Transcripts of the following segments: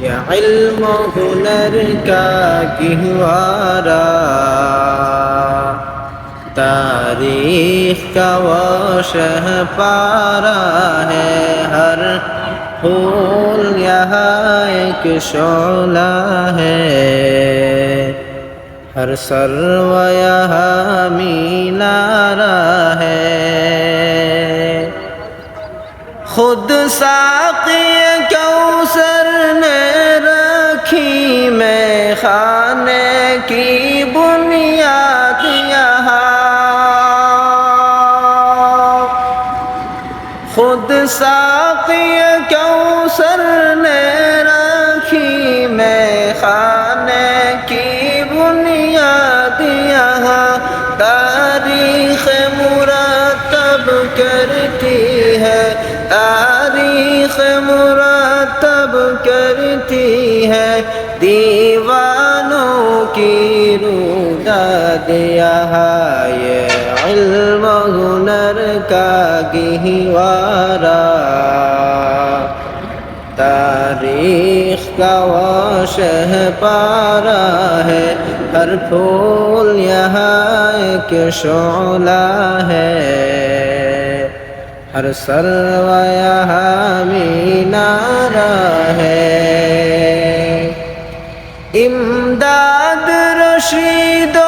یہ علم و ہنر کا گہوارہ تاریخ کا وہ شہ پارا ہے، ہر پھول یہاں ایک شعلہ ہے، ہر سرو یہاں مینارہ ہے۔ خود ساقی کوثر نے رکھی میں خانے کی بنیاد یہاں، خود ساقی کوثر نے رکھی میں خانے کی بنیاد یہاں، تاریخ مرتب کرتی ہے، تاریخ مرتب کرتی ہے دیوانوں کی روداد یہاں، یہ علم و ہنر کا گہوارہ تاریخ کا وہ شہ پارا ہے، ہر پھول یہاں ایک شعلہ ہے، ہر سرو یہاں مینارہ ہے۔ امداد رشید و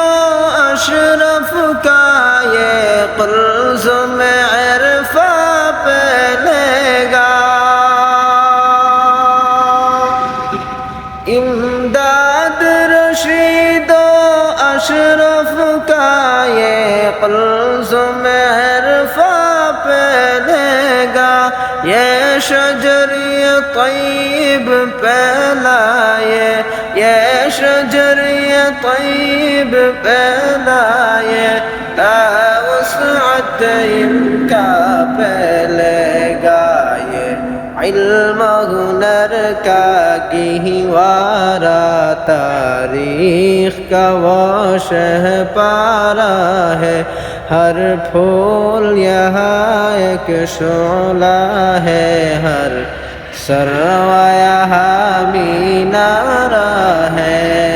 اشرف کا یہ قلزم عرفاں پہلے گا، امداد رشید و اشرف کا یہ قلزم عرفاں پہلے گا، یہ شجر طیب پہلائے، یہ شجر طیب پہلائے، تا وسعت ان کا پھیلے گا، یہ علم و ہنر کا گہوارہ تاریخ کا وہ شہ پارا ہے، ہر پھول یہاں ایک شعلہ ہے، ہر سرو یہاں مینارہ ہے۔